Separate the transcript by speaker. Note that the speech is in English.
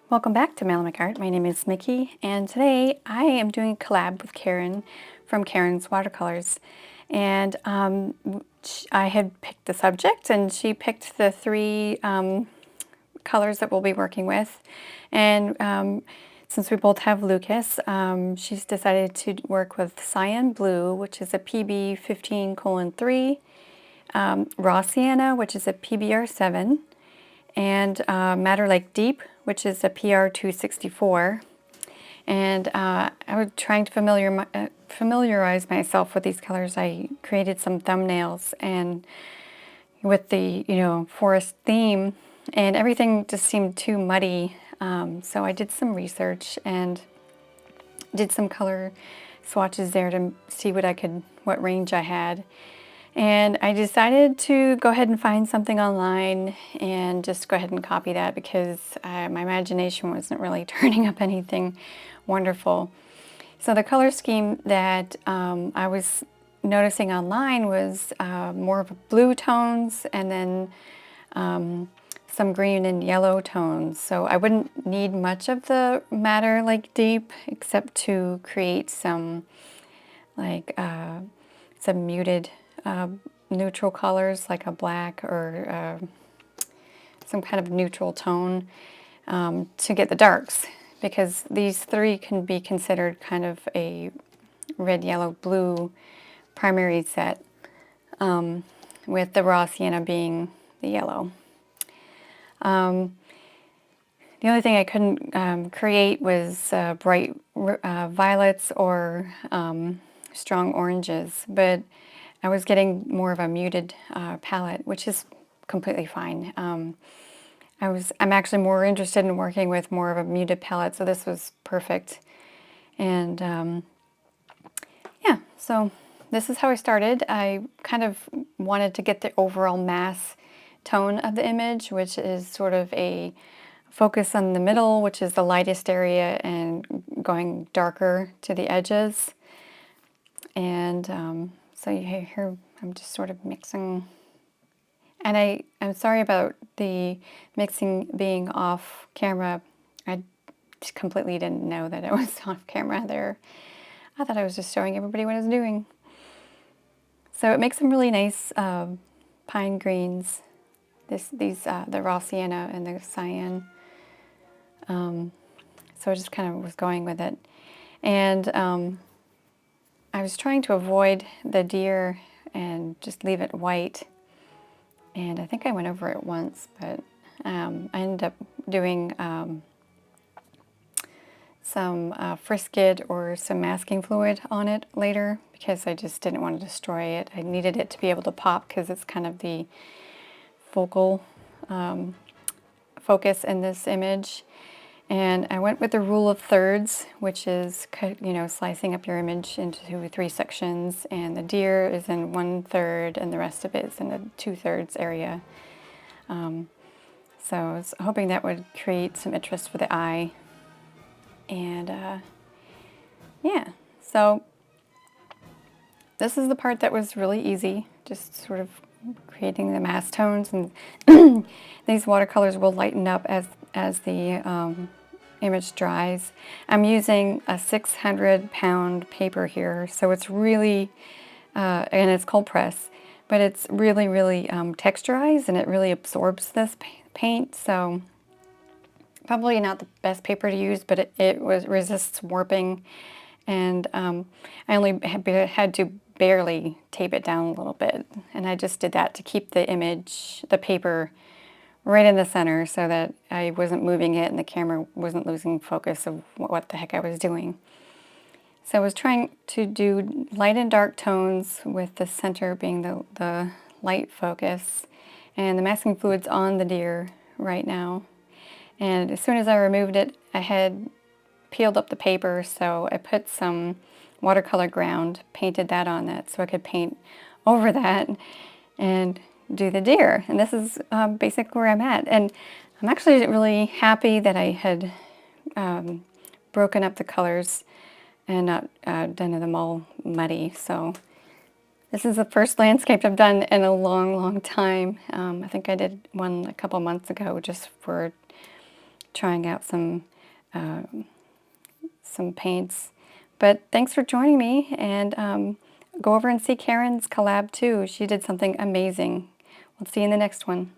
Speaker 1: Welcome back to Malamic Art. My name is Mikki, and today I am doing a collab with Karijn from Karijn's Watercolors. And I had picked the subject, and she picked the three colors that we'll be working with. And since we both have Lucas, she's decided to work with Cyan Blue, which is a PB 15:3, Raw Sienna, which is a PBR7, and Madder Lake Deep, which is a PR 264. And I was trying to familiarize myself with these colors. I created some thumbnails and with the forest theme, and everything just seemed too muddy. So I did some research and did some color swatches there to see what range I had. And I decided to go ahead and find something online and just go ahead and copy that because my imagination wasn't really turning up anything wonderful. So the color scheme that I was noticing online was more of blue tones and then some green and yellow tones. So I wouldn't need much of the Madder Lake Deep except to create some some muted neutral colors like a black or some kind of neutral tone to get the darks, because these three can be considered kind of a red, yellow, blue primary set, with the raw sienna being the yellow. The only thing I couldn't create was bright violets or strong oranges, but I was getting more of a muted palette, which is completely fine. I'm actually more interested in working with more of a muted palette, so this was perfect. And yeah, so this is how I started. I kind of wanted to get the overall mass tone of the image, which is sort of a focus on the middle, which is the lightest area, and going darker to the edges. And so here I'm just sort of mixing, and I'm sorry about the mixing being off camera. I just completely didn't know that it was off camera there. I thought I was just showing everybody what I was doing. So it makes some really nice pine greens. The raw sienna and the cyan. So I just kind of was going with it, and I was trying to avoid the deer and just leave it white, and I think I went over it once, but I ended up doing some Frisket or some masking fluid on it later because I just didn't want to destroy it. I needed it to be able to pop because it's kind of the focal focus in this image. And I went with the rule of thirds, which is, slicing up your image into 3 sections, and the deer is in 1/3 and the rest of it is in the 2/3 area. So I was hoping that would create some interest for the eye. And yeah, so this is the part that was really easy, just sort of creating the mass tones, and these watercolors will lighten up as the image dries. I'm using a 600-pound paper here, so it's really, and it's cold press, but it's really, really texturized, and it really absorbs this paint, so probably not the best paper to use, but it resists warping, and I only had to barely tape it down a little bit, and I just did that to keep the paper right in the center so that I wasn't moving it and the camera wasn't losing focus of what the heck I was doing. So I was trying to do light and dark tones with the center being the light focus, and the masking fluid's on the deer right now. And as soon as I removed it, I had peeled up the paper, so I put some watercolor ground, painted that on that so I could paint over that and do the deer. And this is basically where I'm at. And I'm actually really happy that I had broken up the colors and not done them all muddy. So this is the first landscape I've done in a long, long time. I think I did one a couple months ago just for trying out some paints. But thanks for joining me, and go over and see Karen's collab too. She did something amazing. We'll see you in the next one.